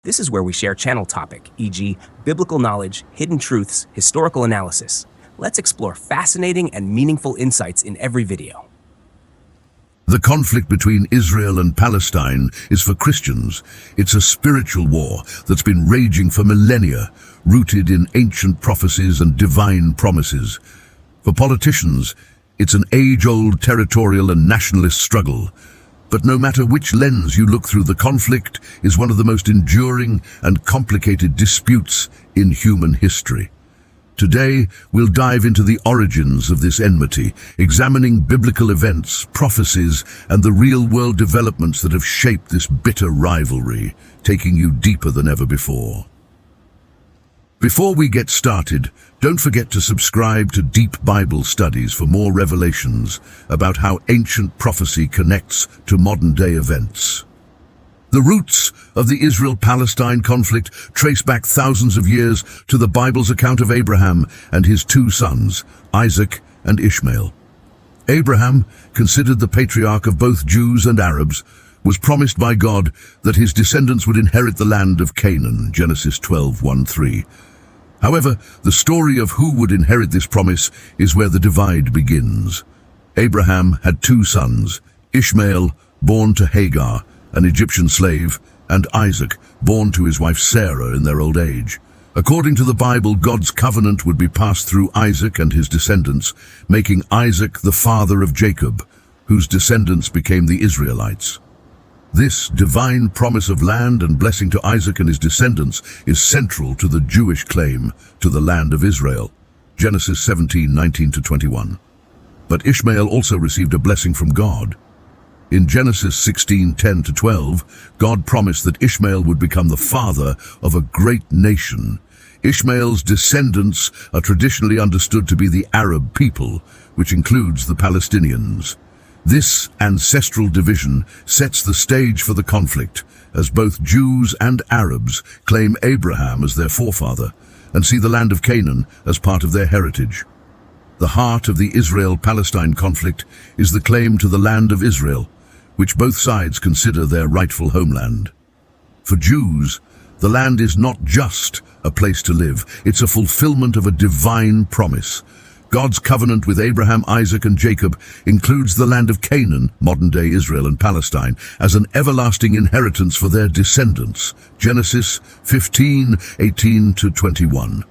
This is where we share channel topic, e.g., biblical knowledge, hidden truths, historical analysis. Let's explore fascinating and meaningful insights in every video. The conflict between Israel and Palestine is for Christians. It's a spiritual war that's been raging for millennia, rooted in ancient prophecies and divine promises. For politicians, it's an age-old territorial and nationalist struggle. But no matter which lens you look through, the conflict is one of the most enduring and complicated disputes in human history. Today, we'll dive into the origins of this enmity, examining biblical events, prophecies, and the real-world developments that have shaped this bitter rivalry, taking you deeper than ever before. Before we get started, don't forget to subscribe to Deep Bible Studies for more revelations about how ancient prophecy connects to modern-day events. The roots of the Israel-Palestine conflict trace back thousands of years to the Bible's account of Abraham and his two sons, Isaac and Ishmael. Abraham, considered the patriarch of both Jews and Arabs, was promised by God that his descendants would inherit the land of Canaan, Genesis 12:1-3. However, the story of who would inherit this promise is where the divide begins. Abraham had two sons, Ishmael, born to Hagar, an Egyptian slave, and Isaac, born to his wife Sarah in their old age. According to the Bible, God's covenant would be passed through Isaac and his descendants, making Isaac the father of Jacob, whose descendants became the Israelites. This divine promise of land and blessing to Isaac and his descendants is central to the Jewish claim to the land of Israel, Genesis 17:19-21. But Ishmael also received a blessing from God. In Genesis 16:10-12, God promised that Ishmael would become the father of a great nation. Ishmael's descendants are traditionally understood to be the Arab people, which includes the Palestinians. This ancestral division sets the stage for the conflict, as both Jews and Arabs claim Abraham as their forefather and see the land of Canaan as part of their heritage. The heart of the Israel-Palestine conflict is the claim to the land of Israel, which both sides consider their rightful homeland. For Jews, the land is not just a place to live, it's a fulfillment of a divine promise. God's covenant with Abraham, Isaac, and Jacob includes the land of Canaan, modern-day Israel and Palestine, as an everlasting inheritance for their descendants. Genesis 15:18-21.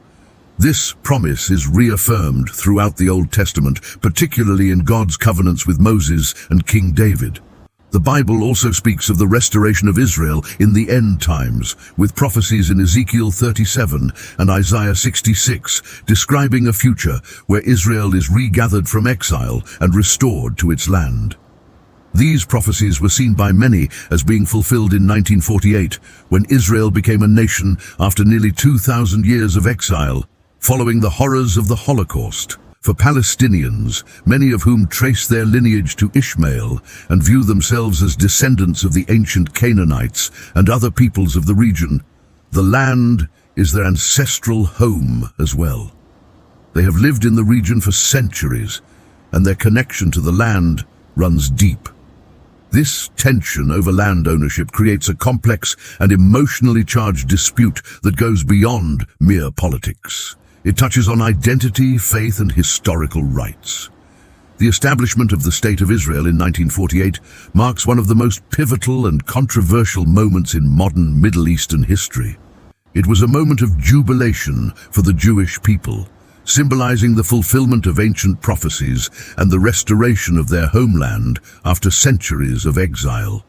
This promise is reaffirmed throughout the Old Testament, particularly in God's covenants with Moses and King David. The Bible also speaks of the restoration of Israel in the end times, with prophecies in Ezekiel 37 and Isaiah 66, describing a future where Israel is regathered from exile and restored to its land. These prophecies were seen by many as being fulfilled in 1948, when Israel became a nation after nearly 2,000 years of exile, following the horrors of the Holocaust. For Palestinians, many of whom trace their lineage to Ishmael and view themselves as descendants of the ancient Canaanites and other peoples of the region, the land is their ancestral home as well. They have lived in the region for centuries, and their connection to the land runs deep. This tension over land ownership creates a complex and emotionally charged dispute that goes beyond mere politics. It touches on identity, faith, and historical rights. The establishment of the State of Israel in 1948 marks one of the most pivotal and controversial moments in modern Middle Eastern history. It was a moment of jubilation for the Jewish people, symbolizing the fulfillment of ancient prophecies and the restoration of their homeland after centuries of exile.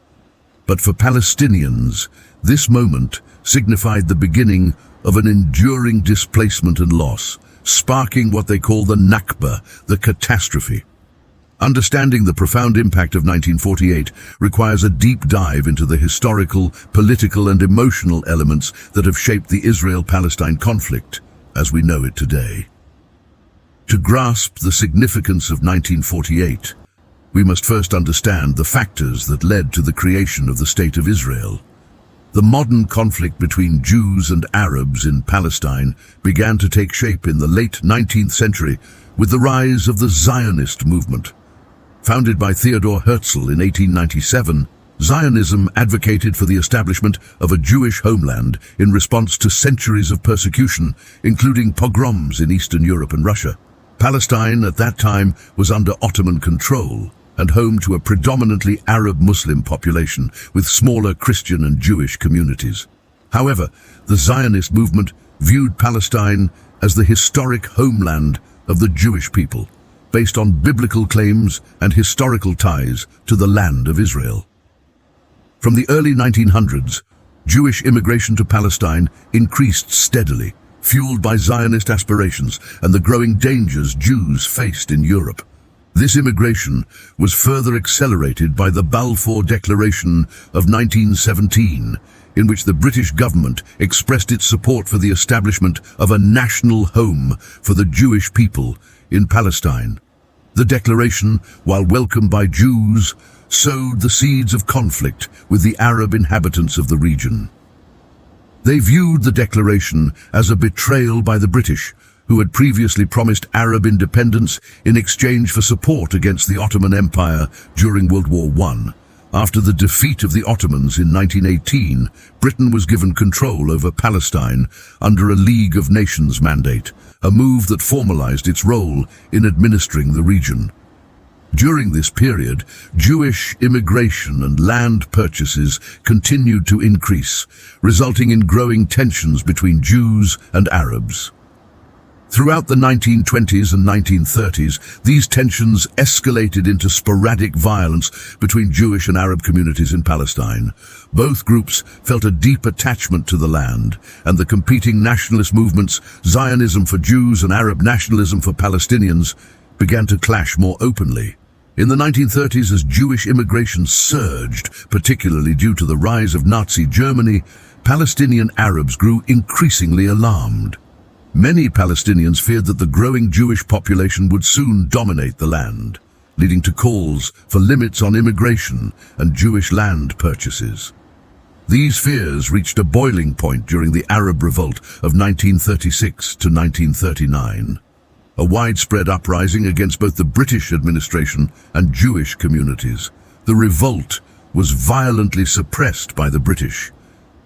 But for Palestinians, this moment signified the beginning of an enduring displacement and loss, sparking what they call the Nakba, the catastrophe. Understanding the profound impact of 1948 requires a deep dive into the historical, political, and emotional elements that have shaped the Israel-Palestine conflict as we know it today. To grasp the significance of 1948, we must first understand the factors that led to the creation of the State of Israel. The modern conflict between Jews and Arabs in Palestine began to take shape in the late 19th century with the rise of the Zionist movement. Founded by Theodor Herzl in 1897, Zionism advocated for the establishment of a Jewish homeland in response to centuries of persecution, including pogroms in Eastern Europe and Russia. Palestine at that time was under Ottoman control and home to a predominantly Arab Muslim population with smaller Christian and Jewish communities. However, the Zionist movement viewed Palestine as the historic homeland of the Jewish people, based on biblical claims and historical ties to the land of Israel. From the early 1900s, Jewish immigration to Palestine increased steadily, fueled by Zionist aspirations and the growing dangers Jews faced in Europe. This immigration was further accelerated by the Balfour Declaration of 1917, in which the British government expressed its support for the establishment of a national home for the Jewish people in Palestine. The declaration, while welcomed by Jews, sowed the seeds of conflict with the Arab inhabitants of the region. They viewed the declaration as a betrayal by the British, who had previously promised Arab independence in exchange for support against the Ottoman Empire during World War I. After the defeat of the Ottomans in 1918, Britain was given control over Palestine under a League of Nations mandate, a move that formalized its role in administering the region. During this period, Jewish immigration and land purchases continued to increase, resulting in growing tensions between Jews and Arabs. Throughout the 1920s and 1930s, these tensions escalated into sporadic violence between Jewish and Arab communities in Palestine. Both groups felt a deep attachment to the land, and the competing nationalist movements, Zionism for Jews and Arab nationalism for Palestinians, began to clash more openly. In the 1930s, as Jewish immigration surged, particularly due to the rise of Nazi Germany, Palestinian Arabs grew increasingly alarmed. Many Palestinians feared that the growing Jewish population would soon dominate the land, leading to calls for limits on immigration and Jewish land purchases. These fears reached a boiling point during the Arab Revolt of 1936 to 1939. A widespread uprising against both the British administration and Jewish communities. The revolt was violently suppressed by the British,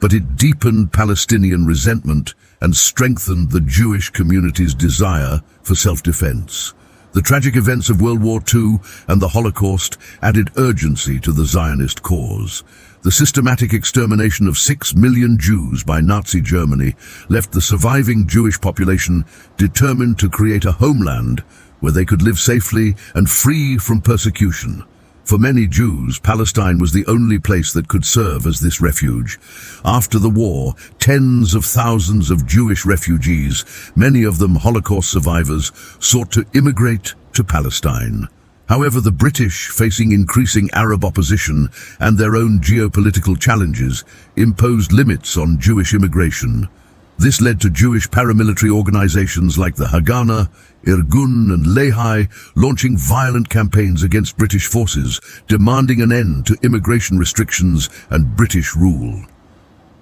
but it deepened Palestinian resentment and strengthened the Jewish community's desire for self-defense. The tragic events of World War II and the Holocaust added urgency to the Zionist cause. The systematic extermination of 6 million Jews by Nazi Germany left the surviving Jewish population determined to create a homeland where they could live safely and free from persecution. For many Jews, Palestine was the only place that could serve as this refuge. After the war, tens of thousands of Jewish refugees, many of them Holocaust survivors, sought to immigrate to Palestine. However, the British, facing increasing Arab opposition and their own geopolitical challenges, imposed limits on Jewish immigration. This led to Jewish paramilitary organizations like the Haganah, Irgun and Lehi launching violent campaigns against British forces, demanding an end to immigration restrictions and British rule.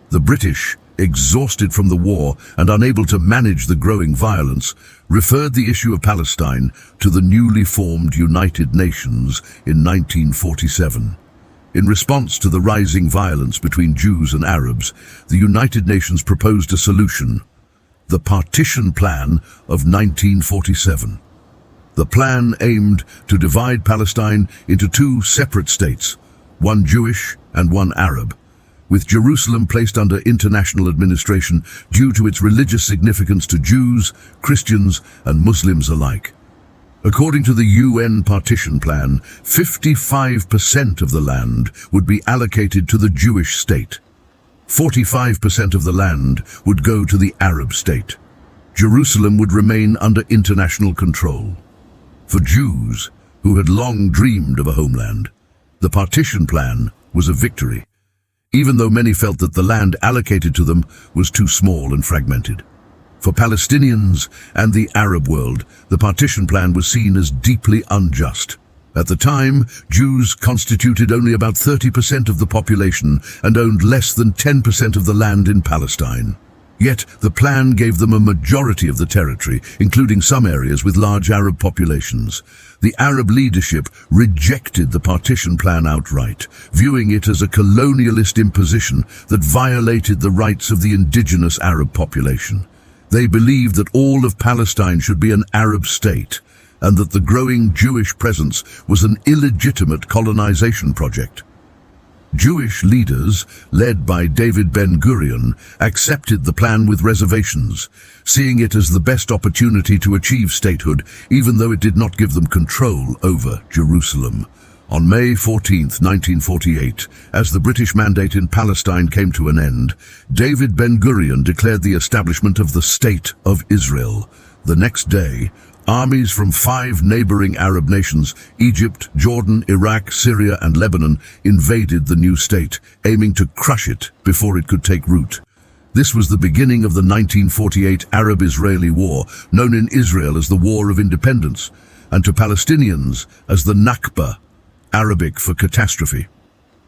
The British, exhausted from the war and unable to manage the growing violence, referred the issue of Palestine to the newly formed United Nations in 1947. In response to the rising violence between Jews and Arabs, the United Nations proposed a solution: the Partition Plan of 1947. The plan aimed to divide Palestine into two separate states, one Jewish and one Arab, with Jerusalem placed under international administration due to its religious significance to Jews, Christians, and Muslims alike. According to the UN Partition Plan, 55% of the land would be allocated to the Jewish state. 45% of the land would go to the Arab state. Jerusalem would remain under international control. For Jews, who had long dreamed of a homeland, the Partition Plan was a victory, even though many felt that the land allocated to them was too small and fragmented. For Palestinians and the Arab world, the Partition Plan was seen as deeply unjust. At the time, Jews constituted only about 30% of the population and owned less than 10% of the land in Palestine. Yet the plan gave them a majority of the territory, including some areas with large Arab populations. The Arab leadership rejected the partition plan outright, viewing it as a colonialist imposition that violated the rights of the indigenous Arab population. They believed that all of Palestine should be an Arab state, and that the growing Jewish presence was an illegitimate colonization project. Jewish leaders, led by David Ben-Gurion, accepted the plan with reservations, seeing it as the best opportunity to achieve statehood, even though it did not give them control over Jerusalem. On May 14, 1948, as the British mandate in Palestine came to an end, David Ben-Gurion declared the establishment of the State of Israel. The next day, armies from 5 neighboring Arab nations, Egypt, Jordan, Iraq, Syria, and Lebanon, invaded the new state, aiming to crush it before it could take root. This was the beginning of the 1948 Arab-Israeli War, known in Israel as the War of Independence, and to Palestinians as the Nakba, Arabic for catastrophe.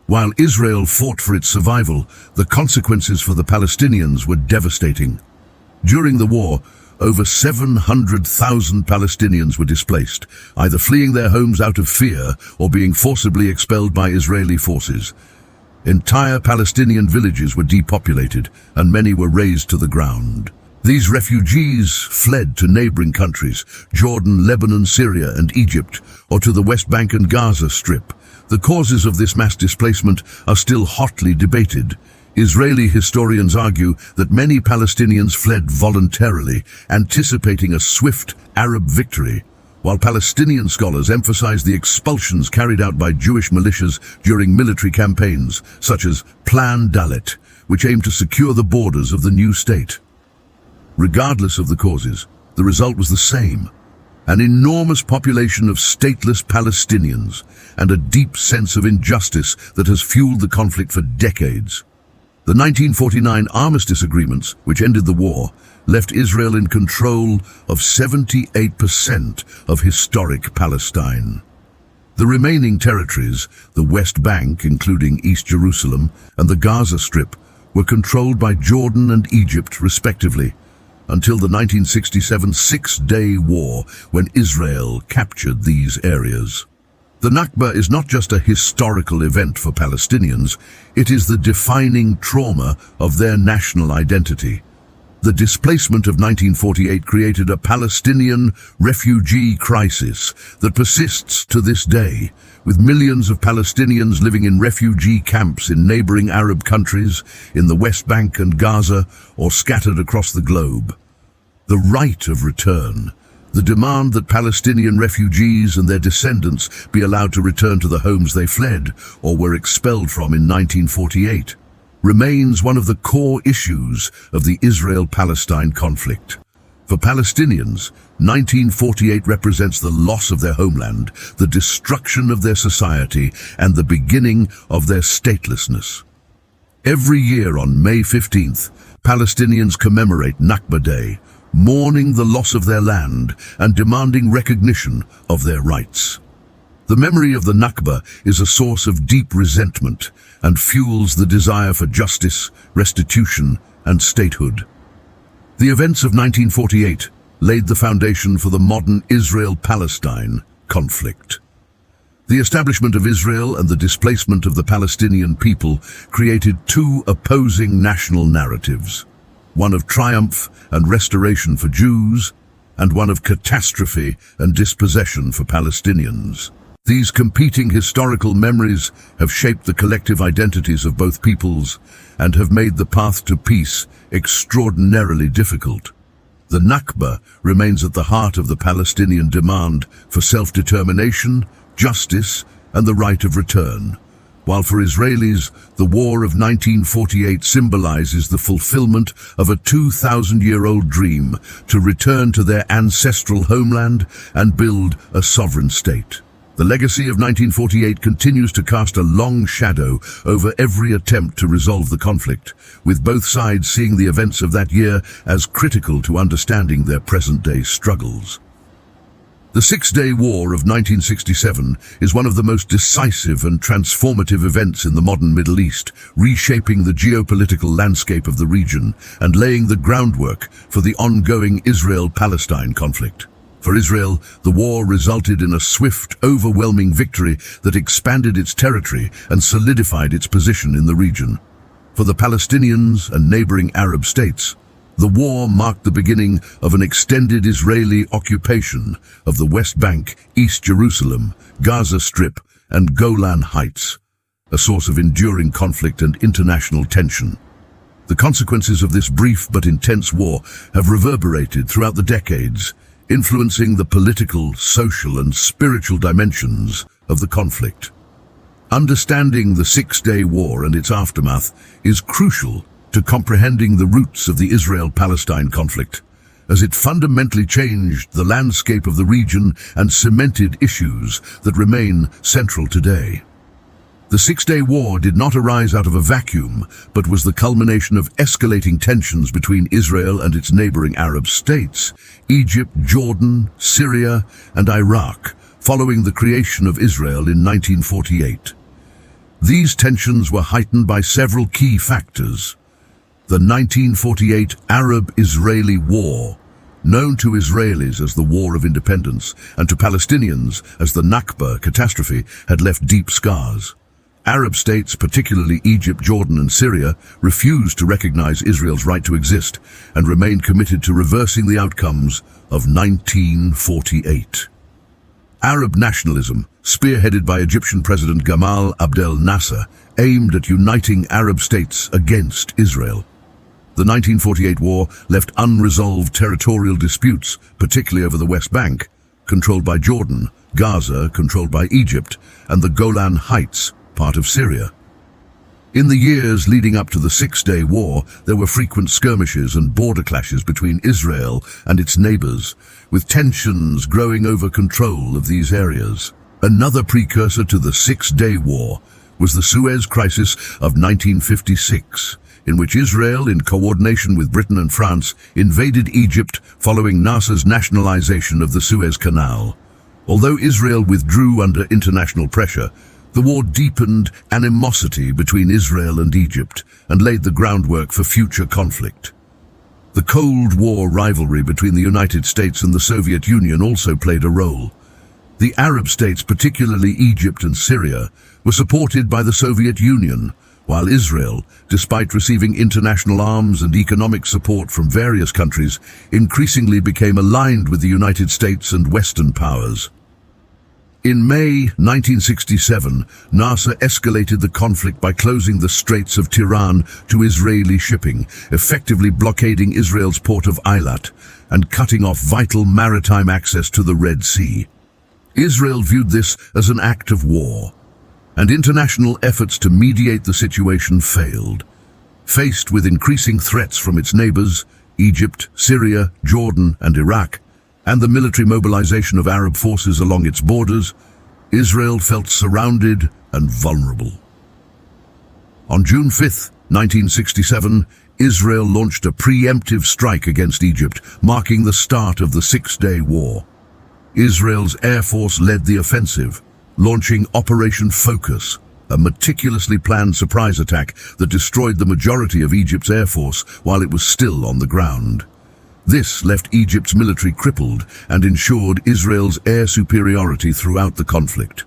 While Israel fought for its survival, the consequences for the Palestinians were devastating. During the war, over 700,000 Palestinians were displaced, either fleeing their homes out of fear or being forcibly expelled by Israeli forces. Entire Palestinian villages were depopulated, and many were razed to the ground. These refugees fled to neighboring countries, Jordan, Lebanon, Syria, and Egypt, or to the West Bank and Gaza Strip. The causes of this mass displacement are still hotly debated. Israeli historians argue that many Palestinians fled voluntarily, anticipating a swift Arab victory, while Palestinian scholars emphasize the expulsions carried out by Jewish militias during military campaigns, such as Plan Dalet, which aimed to secure the borders of the new state. Regardless of the causes, the result was the same: an enormous population of stateless Palestinians and a deep sense of injustice that has fueled the conflict for decades. The 1949 armistice agreements, which ended the war, left Israel in control of 78% of historic Palestine. The remaining territories, the West Bank, including East Jerusalem, and the Gaza Strip, were controlled by Jordan and Egypt, respectively, until the 1967 Six-Day War, when Israel captured these areas. The Nakba is not just a historical event for Palestinians, it is the defining trauma of their national identity. The displacement of 1948 created a Palestinian refugee crisis that persists to this day, with millions of Palestinians living in refugee camps in neighboring Arab countries, in the West Bank and Gaza, or scattered across the globe. The right of return, the demand that Palestinian refugees and their descendants be allowed to return to the homes they fled or were expelled from in 1948, remains one of the core issues of the Israel-Palestine conflict. For Palestinians, 1948 represents the loss of their homeland, the destruction of their society, and the beginning of their statelessness. Every year on May 15th, Palestinians commemorate Nakba Day, mourning the loss of their land and demanding recognition of their rights. The memory of the Nakba is a source of deep resentment and fuels the desire for justice, restitution, and statehood. The events of 1948 laid the foundation for the modern Israel-Palestine conflict. The establishment of Israel and the displacement of the Palestinian people created two opposing national narratives: one of triumph and restoration for Jews, and one of catastrophe and dispossession for Palestinians. These competing historical memories have shaped the collective identities of both peoples and have made the path to peace extraordinarily difficult. The Nakba remains at the heart of the Palestinian demand for self-determination, justice, and the right of return. While for Israelis, the War of 1948 symbolizes the fulfillment of a 2,000-year-old dream to return to their ancestral homeland and build a sovereign state. The legacy of 1948 continues to cast a long shadow over every attempt to resolve the conflict, with both sides seeing the events of that year as critical to understanding their present-day struggles. The Six-Day War of 1967 is one of the most decisive and transformative events in the modern Middle East, reshaping the geopolitical landscape of the region and laying the groundwork for the ongoing Israel-Palestine conflict. For Israel, the war resulted in a swift, overwhelming victory that expanded its territory and solidified its position in the region. For the Palestinians and neighboring Arab states, the war marked the beginning of an extended Israeli occupation of the West Bank, East Jerusalem, Gaza Strip, and Golan Heights, a source of enduring conflict and international tension. The consequences of this brief but intense war have reverberated throughout the decades, influencing the political, social, and spiritual dimensions of the conflict. Understanding the Six-Day War and its aftermath is crucial to comprehending the roots of the Israel-Palestine conflict, as it fundamentally changed the landscape of the region and cemented issues that remain central today. The Six-Day War did not arise out of a vacuum, but was the culmination of escalating tensions between Israel and its neighboring Arab states, Egypt, Jordan, Syria, and Iraq, following the creation of Israel in 1948. These tensions were heightened by several key factors. The 1948 Arab-Israeli War, known to Israelis as the War of Independence and to Palestinians as the Nakba catastrophe, had left deep scars. Arab states, particularly Egypt, Jordan, and Syria, refused to recognize Israel's right to exist and remained committed to reversing the outcomes of 1948. Arab nationalism, spearheaded by Egyptian President Gamal Abdel Nasser, aimed at uniting Arab states against Israel. The 1948 war left unresolved territorial disputes, particularly over the West Bank, controlled by Jordan, Gaza, controlled by Egypt, and the Golan Heights, part of Syria. In the years leading up to the Six-Day War, there were frequent skirmishes and border clashes between Israel and its neighbors, with tensions growing over control of these areas. Another precursor to the Six-Day War was the Suez Crisis of 1956, in which Israel, in coordination with Britain and France, invaded Egypt following Nasser's nationalization of the Suez Canal. Although Israel withdrew under international pressure, the war deepened animosity between Israel and Egypt and laid the groundwork for future conflict. The Cold War rivalry between the United States and the Soviet Union also played a role. The Arab states, particularly Egypt and Syria, were supported by the Soviet Union, while Israel, despite receiving international arms and economic support from various countries, increasingly became aligned with the United States and Western powers. In May 1967, Nasser escalated the conflict by closing the Straits of Tiran to Israeli shipping, effectively blockading Israel's port of Eilat and cutting off vital maritime access to the Red Sea. Israel viewed this as an act of war, and international efforts to mediate the situation failed. Faced with increasing threats from its neighbors, Egypt, Syria, Jordan, and Iraq, and the military mobilization of Arab forces along its borders, Israel felt surrounded and vulnerable. On June 5, 1967, Israel launched a preemptive strike against Egypt, marking the start of the Six-Day War. Israel's Air Force led the offensive, launching Operation Focus, a meticulously planned surprise attack that destroyed the majority of Egypt's air force while it was still on the ground. This left Egypt's military crippled and ensured Israel's air superiority throughout the conflict.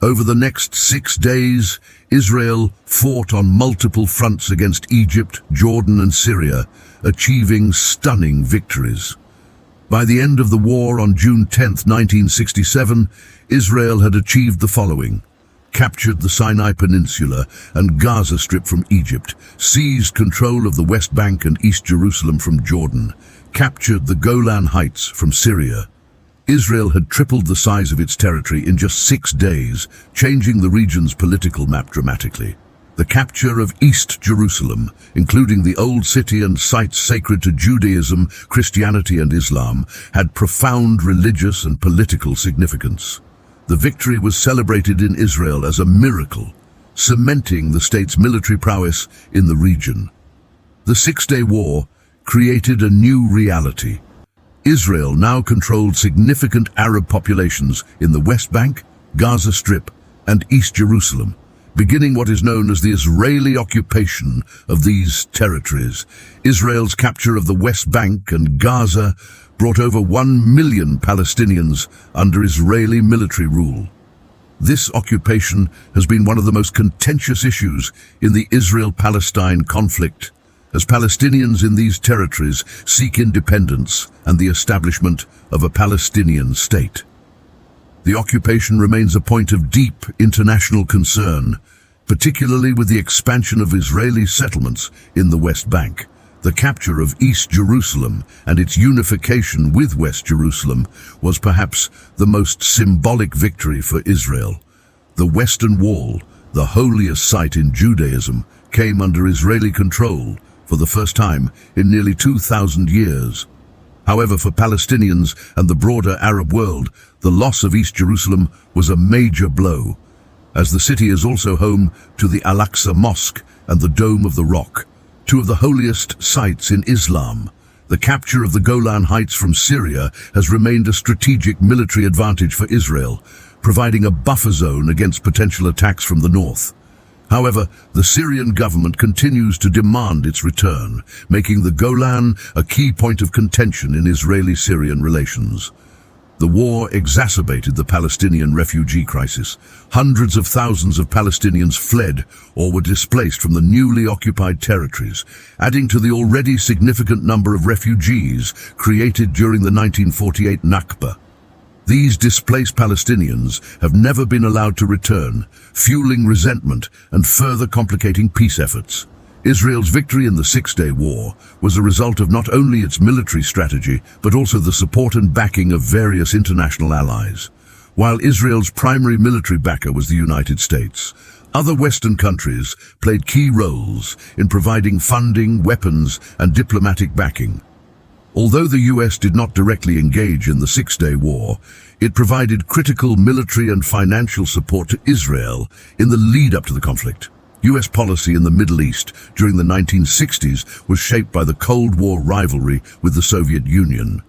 Over the next 6 days, Israel fought on multiple fronts against Egypt, Jordan, and Syria, achieving stunning victories. By the end of the war on June 10, 1967, Israel had achieved the following: captured the Sinai Peninsula and Gaza Strip from Egypt, seized control of the West Bank and East Jerusalem from Jordan, captured the Golan Heights from Syria. Israel had tripled the size of its territory in just 6 days, changing the region's political map dramatically. The capture of East Jerusalem, including the Old City and sites sacred to Judaism, Christianity, and Islam, had profound religious and political significance. The victory was celebrated in Israel as a miracle, cementing the state's military prowess in the region. The Six-Day War created a new reality. Israel now controlled significant Arab populations in the West Bank, Gaza Strip, and East Jerusalem, beginning what is known as the Israeli occupation of these territories. Israel's capture of the West Bank and Gaza brought over 1 million Palestinians under Israeli military rule. This occupation has been one of the most contentious issues in the Israel-Palestine conflict, as Palestinians in these territories seek independence and the establishment of a Palestinian state. The occupation remains a point of deep international concern, particularly with the expansion of Israeli settlements in the West Bank. The capture of East Jerusalem and its unification with West Jerusalem was perhaps the most symbolic victory for Israel. The Western Wall, the holiest site in Judaism, came under Israeli control for the first time in nearly 2,000 years. However, for Palestinians and the broader Arab world, the loss of East Jerusalem was a major blow, as the city is also home to the Al-Aqsa Mosque and the Dome of the Rock, two of the holiest sites in Islam. The capture of the Golan Heights from Syria has remained a strategic military advantage for Israel, providing a buffer zone against potential attacks from the north. However, the Syrian government continues to demand its return, making the Golan a key point of contention in Israeli-Syrian relations. The war exacerbated the Palestinian refugee crisis. Hundreds of thousands of Palestinians fled or were displaced from the newly occupied territories, adding to the already significant number of refugees created during the 1948 Nakba. These displaced Palestinians have never been allowed to return, fueling resentment and further complicating peace efforts. Israel's victory in the Six-Day War was a result of not only its military strategy, but also the support and backing of various international allies. While Israel's primary military backer was the United States, other Western countries played key roles in providing funding, weapons, and diplomatic backing. Although the US did not directly engage in the Six-Day War, it provided critical military and financial support to Israel in the lead-up to the conflict. US policy in the Middle East during the 1960s was shaped by the Cold War rivalry with the Soviet Union.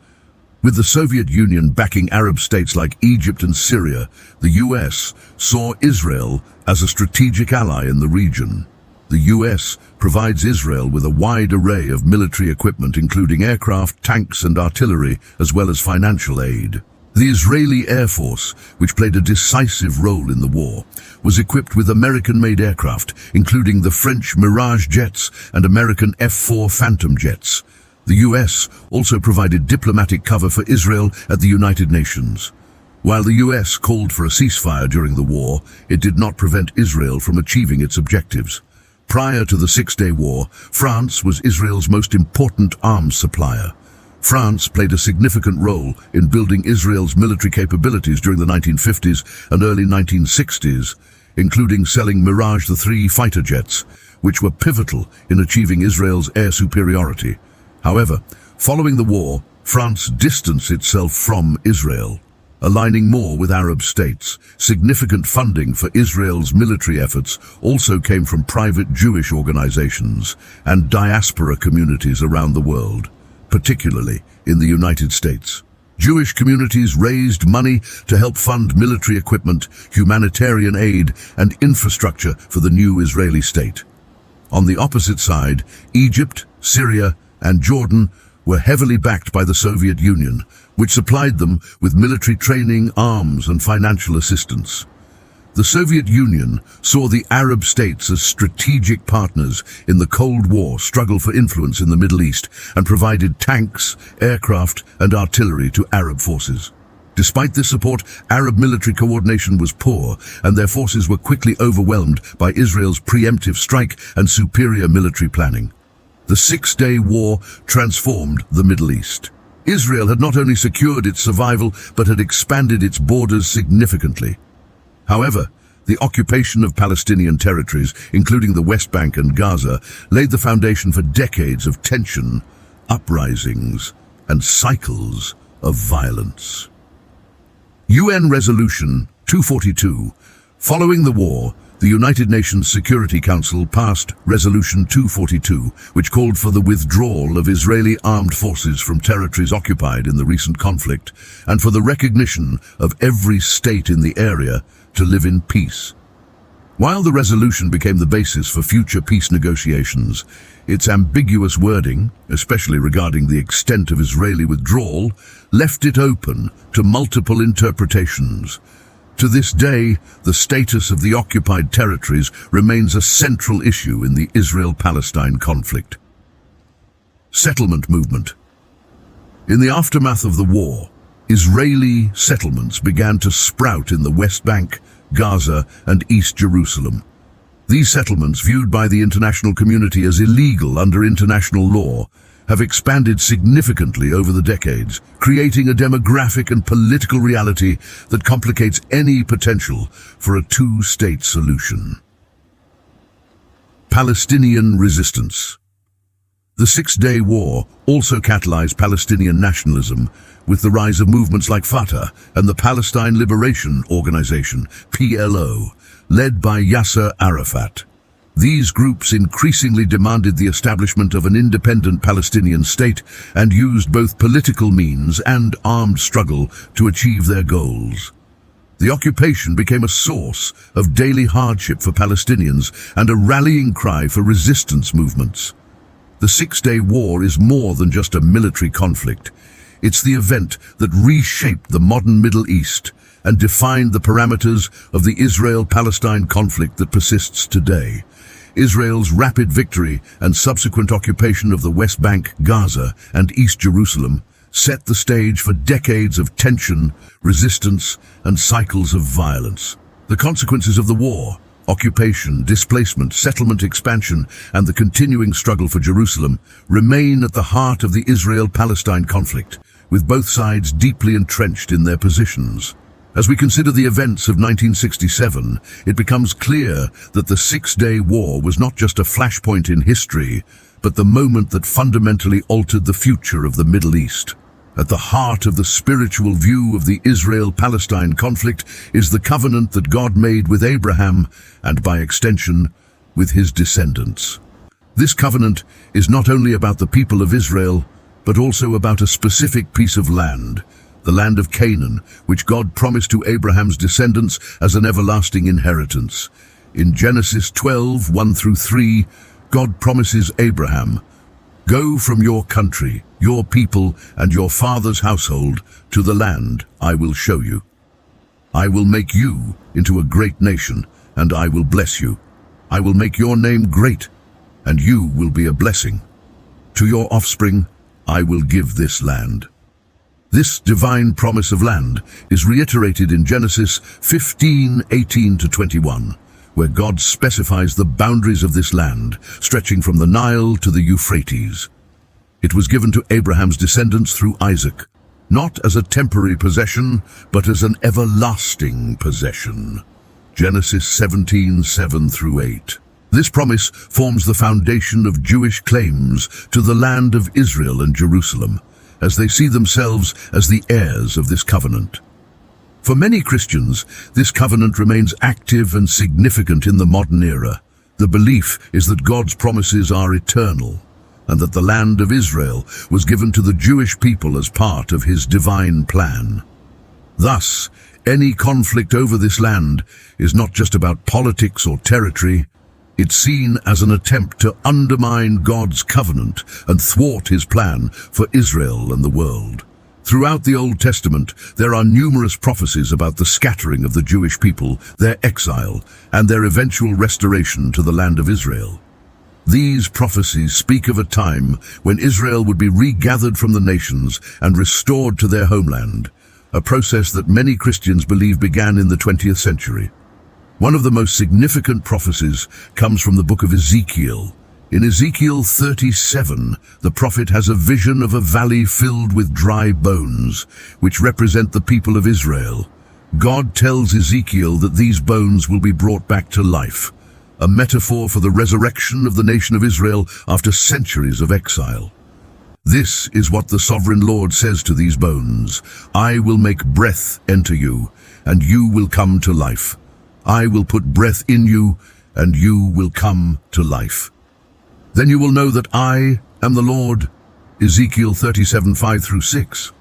With the Soviet Union backing Arab states like Egypt and Syria, the US saw Israel as a strategic ally in the region. The US provides Israel with a wide array of military equipment, including aircraft, tanks, and artillery, as well as financial aid. The Israeli Air Force, which played a decisive role in the war, was equipped with American-made aircraft, including the French Mirage jets and American F-4 Phantom jets. The US also provided diplomatic cover for Israel at the United Nations. While the US called for a ceasefire during the war, it did not prevent Israel from achieving its objectives. Prior to the Six-Day War, France was Israel's most important arms supplier. France played a significant role in building Israel's military capabilities during the 1950s and early 1960s, including selling Mirage 3 fighter jets, which were pivotal in achieving Israel's air superiority. However, following the war, France distanced itself from Israel, aligning more with Arab states. Significant funding for Israel's military efforts also came from private Jewish organizations and diaspora communities around the world, particularly in the United States. Jewish communities raised money to help fund military equipment, humanitarian aid, and infrastructure for the new Israeli state. On the opposite side, Egypt, Syria, and Jordan were heavily backed by the Soviet Union, which supplied them with military training, arms, and financial assistance. The Soviet Union saw the Arab states as strategic partners in the Cold War struggle for influence in the Middle East and provided tanks, aircraft, and artillery to Arab forces. Despite this support, Arab military coordination was poor, and their forces were quickly overwhelmed by Israel's preemptive strike and superior military planning. The Six-Day War transformed the Middle East. Israel had not only secured its survival, but had expanded its borders significantly. However, the occupation of Palestinian territories, including the West Bank and Gaza, laid the foundation for decades of tension, uprisings, and cycles of violence. UN Resolution 242. Following the war, The United Nations Security Council passed Resolution 242, which called for the withdrawal of Israeli armed forces from territories occupied in the recent conflict, and for the recognition of every state in the area to live in peace. While the resolution became the basis for future peace negotiations, its ambiguous wording, especially regarding the extent of Israeli withdrawal, left it open to multiple interpretations. To this day, the status of the occupied territories remains a central issue in the Israel-Palestine conflict. Settlement movement. In the aftermath of the war, Israeli settlements began to sprout in the West Bank, Gaza, and East Jerusalem. These settlements, viewed by the international community as illegal under international law, have expanded significantly over the decades, creating a demographic and political reality that complicates any potential for a two-state solution. Palestinian resistance. The Six-Day War also catalyzed Palestinian nationalism, with the rise of movements like Fatah and the Palestine Liberation Organization, PLO, led by Yasser Arafat. These groups increasingly demanded the establishment of an independent Palestinian state and used both political means and armed struggle to achieve their goals. The occupation became a source of daily hardship for Palestinians and a rallying cry for resistance movements. The Six-Day War is more than just a military conflict. It's the event that reshaped the modern Middle East and defined the parameters of the Israel-Palestine conflict that persists today. Israel's rapid victory and subsequent occupation of the West Bank, Gaza, and East Jerusalem set the stage for decades of tension, resistance, and cycles of violence. The consequences of the war, occupation, displacement, settlement expansion, and the continuing struggle for Jerusalem remain at the heart of the Israel-Palestine conflict, with both sides deeply entrenched in their positions. As we consider the events of 1967, it becomes clear that the Six-Day War was not just a flashpoint in history, but the moment that fundamentally altered the future of the Middle East. At the heart of the spiritual view of the Israel-Palestine conflict is the covenant that God made with Abraham, and by extension, with his descendants. This covenant is not only about the people of Israel, but also about a specific piece of land, the land of Canaan, which God promised to Abraham's descendants as an everlasting inheritance. In Genesis 12, 1-3, God promises Abraham, "Go from your country, your people, and your father's household to the land I will show you. I will make you into a great nation, and I will bless you. I will make your name great, and you will be a blessing. To your offspring I will give this land." This divine promise of land is reiterated in Genesis 15, 18-21, where God specifies the boundaries of this land, stretching from the Nile to the Euphrates. It was given to Abraham's descendants through Isaac, not as a temporary possession, but as an everlasting possession. Genesis 17, 7-8. This promise forms the foundation of Jewish claims to the land of Israel and Jerusalem, as they see themselves as the heirs of this covenant. For many Christians, this covenant remains active and significant in the modern era. The belief is that God's promises are eternal, and that the land of Israel was given to the Jewish people as part of his divine plan. Thus, any conflict over this land is not just about politics or territory. It's seen as an attempt to undermine God's covenant and thwart his plan for Israel and the world. Throughout the Old Testament, there are numerous prophecies about the scattering of the Jewish people, their exile, and their eventual restoration to the land of Israel. These prophecies speak of a time when Israel would be regathered from the nations and restored to their homeland, a process that many Christians believe began in the 20th century. One of the most significant prophecies comes from the book of Ezekiel. In Ezekiel 37, the prophet has a vision of a valley filled with dry bones, which represent the people of Israel. God tells Ezekiel that these bones will be brought back to life, a metaphor for the resurrection of the nation of Israel after centuries of exile. This is what the sovereign Lord says to these bones: "I will make breath enter you, and you will come to life. I will put breath in you, and you will come to life. Then you will know that I am the Lord. Ezekiel 37:5-6.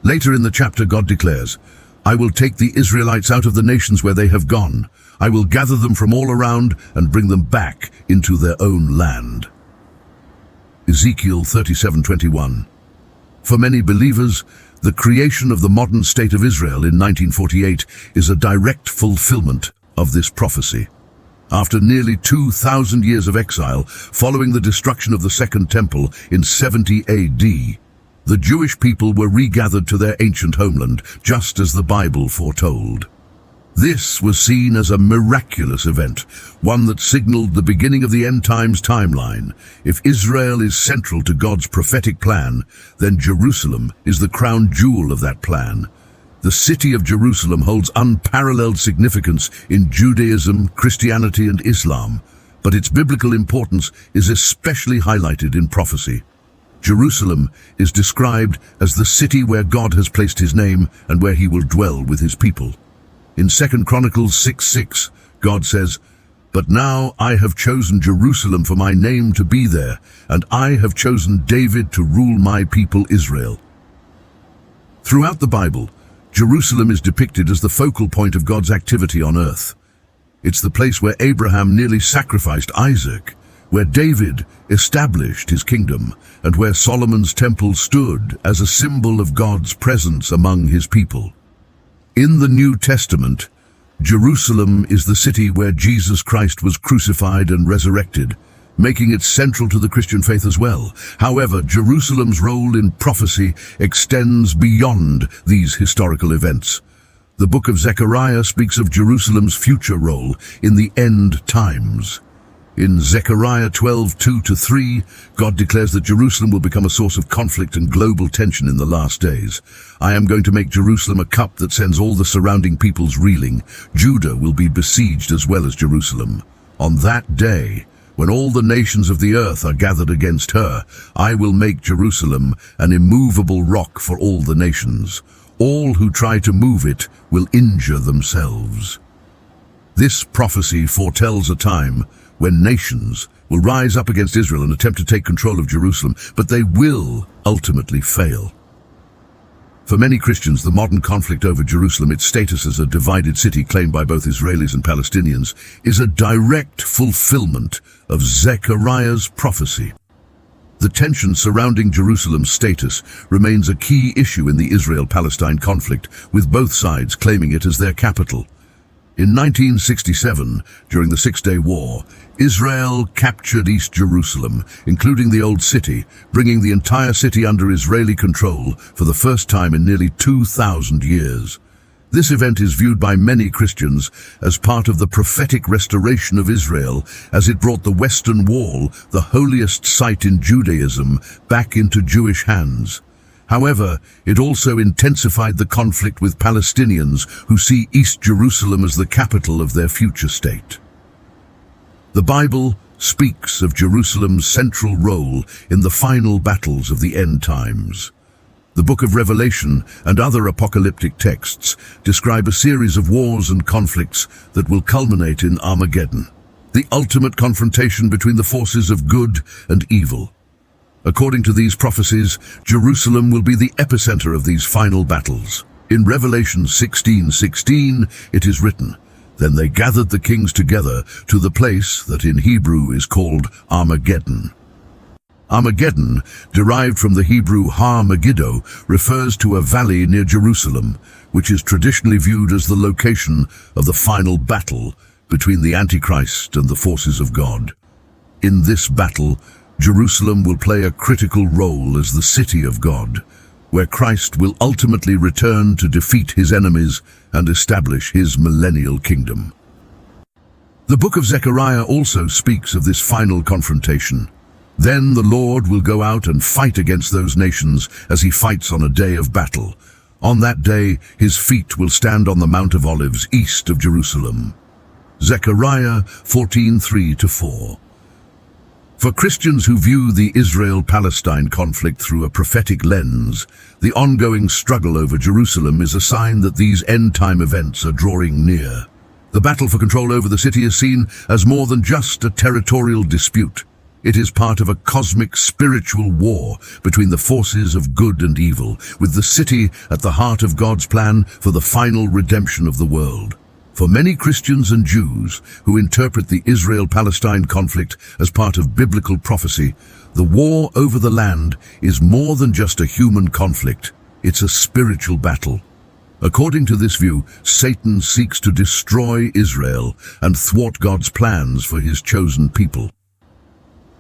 Later in the chapter, God declares, I will take the Israelites out of the nations where they have gone. I will gather them from all around and bring them back into their own land. Ezekiel 37:21. For many believers, the creation of the modern state of Israel in 1948 is a direct fulfillment of this prophecy. After nearly 2,000 years of exile, following the destruction of the Second Temple in 70 AD, the Jewish people were regathered to their ancient homeland, just as the Bible foretold. This was seen as a miraculous event, one that signaled the beginning of the end times timeline. If Israel is central to God's prophetic plan, then Jerusalem is the crown jewel of that plan. The city of Jerusalem holds unparalleled significance in Judaism, Christianity, and Islam, but its biblical importance is especially highlighted in prophecy. Jerusalem is described as the city where God has placed his name and where he will dwell with his people. In 2 Chronicles 6:6, God says, But now I have chosen Jerusalem for my name to be there, and I have chosen David to rule my people Israel. Throughout the Bible, Jerusalem is depicted as the focal point of God's activity on earth. It's the place where Abraham nearly sacrificed Isaac, where David established his kingdom, and where Solomon's temple stood as a symbol of God's presence among his people. In the New Testament, Jerusalem is the city where Jesus Christ was crucified and resurrected, making it central to the Christian faith as well. However, Jerusalem's role in prophecy extends beyond these historical events. The book of Zechariah speaks of Jerusalem's future role in the end times. In Zechariah 12:2-3, God declares that Jerusalem will become a source of conflict and global tension in the last days. I am going to make Jerusalem a cup that sends all the surrounding peoples reeling. Judah will be besieged as well as Jerusalem. On that day, when all the nations of the earth are gathered against her, I will make Jerusalem an immovable rock for all the nations. All who try to move it will injure themselves. This prophecy foretells a time when nations will rise up against Israel and attempt to take control of Jerusalem, but they will ultimately fail. For many Christians, the modern conflict over Jerusalem, its status as a divided city claimed by both Israelis and Palestinians, is a direct fulfillment of Zechariah's prophecy. The tension surrounding Jerusalem's status remains a key issue in the Israel-Palestine conflict, with both sides claiming it as their capital. In 1967, during the Six-Day War, Israel captured East Jerusalem, including the Old City, bringing the entire city under Israeli control for the first time in nearly 2,000 years. This event is viewed by many Christians as part of the prophetic restoration of Israel, as it brought the Western Wall, the holiest site in Judaism, back into Jewish hands. However, it also intensified the conflict with Palestinians who see East Jerusalem as the capital of their future state. The Bible speaks of Jerusalem's central role in the final battles of the end times. The book of Revelation and other apocalyptic texts describe a series of wars and conflicts that will culminate in Armageddon, the ultimate confrontation between the forces of good and evil. According to these prophecies, Jerusalem will be the epicenter of these final battles. In Revelation 16:16, it is written, Then they gathered the kings together to the place that in Hebrew is called Armageddon. Armageddon, derived from the Hebrew Har Megiddo, refers to a valley near Jerusalem, which is traditionally viewed as the location of the final battle between the Antichrist and the forces of God. In this battle, Jerusalem will play a critical role as the city of God, where Christ will ultimately return to defeat his enemies and establish his millennial kingdom. The book of Zechariah also speaks of this final confrontation. Then the Lord will go out and fight against those nations as he fights on a day of battle. On that day, his feet will stand on the Mount of Olives east of Jerusalem. Zechariah 14:3-4. For Christians who view the Israel-Palestine conflict through a prophetic lens, the ongoing struggle over Jerusalem is a sign that these end-time events are drawing near. The battle for control over the city is seen as more than just a territorial dispute. It is part of a cosmic spiritual war between the forces of good and evil, with the city at the heart of God's plan for the final redemption of the world. For many Christians and Jews who interpret the Israel-Palestine conflict as part of biblical prophecy, the war over the land is more than just a human conflict. It's a spiritual battle. According to this view, Satan seeks to destroy Israel and thwart God's plans for his chosen people.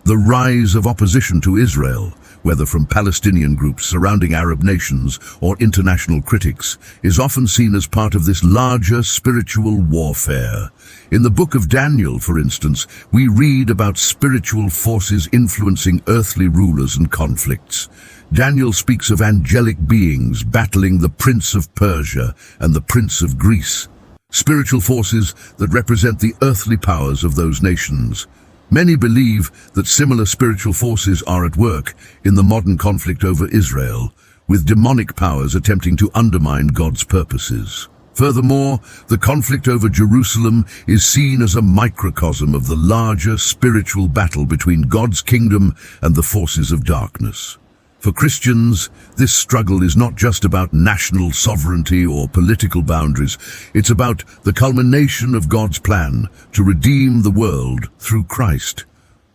The rise of opposition to Israel, whether from Palestinian groups surrounding Arab nations or international critics, is often seen as part of this larger spiritual warfare. In the book of Daniel, for instance, we read about spiritual forces influencing earthly rulers and conflicts. Daniel speaks of angelic beings battling the Prince of Persia and the Prince of Greece, spiritual forces that represent the earthly powers of those nations. Many believe that similar spiritual forces are at work in the modern conflict over Israel, with demonic powers attempting to undermine God's purposes. Furthermore, the conflict over Jerusalem is seen as a microcosm of the larger spiritual battle between God's kingdom and the forces of darkness. For Christians, this struggle is not just about national sovereignty or political boundaries. It's about the culmination of God's plan to redeem the world through Christ,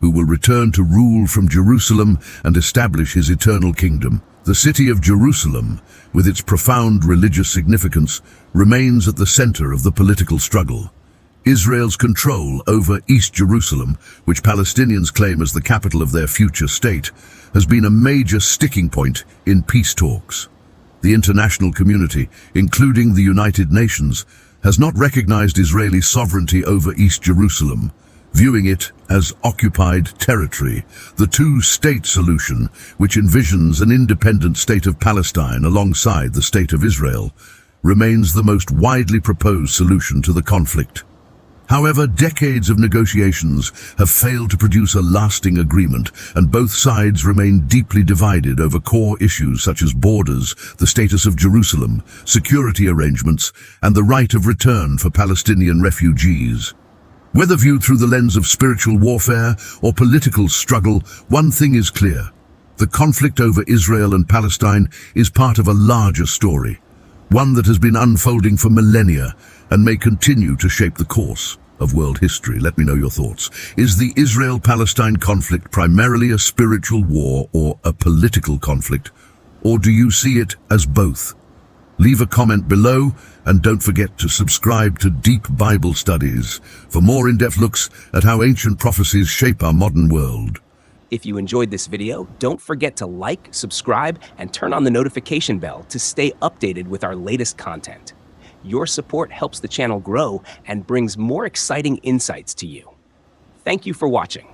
who will return to rule from Jerusalem and establish his eternal kingdom. The city of Jerusalem, with its profound religious significance, remains at the center of the political struggle. Israel's control over East Jerusalem, which Palestinians claim as the capital of their future state, has been a major sticking point in peace talks. The international community, including the United Nations, has not recognized Israeli sovereignty over East Jerusalem, viewing it as occupied territory. The two-state solution, which envisions an independent state of Palestine alongside the state of Israel, remains the most widely proposed solution to the conflict. However, decades of negotiations have failed to produce a lasting agreement, and both sides remain deeply divided over core issues such as borders, the status of Jerusalem, security arrangements, and the right of return for Palestinian refugees. Whether viewed through the lens of spiritual warfare or political struggle, one thing is clear. The conflict over Israel and Palestine is part of a larger story, one that has been unfolding for millennia and may continue to shape the course of world history. Let me know your thoughts. Is the Israel-Palestine conflict primarily a spiritual war or a political conflict, or do you see it as both? Leave a comment below, and don't forget to subscribe to Deep Bible Studies for more in-depth looks at how ancient prophecies shape our modern world. If you enjoyed this video, don't forget to like, subscribe, and turn on the notification bell to stay updated with our latest content. Your support helps the channel grow and brings more exciting insights to you. Thank you for watching.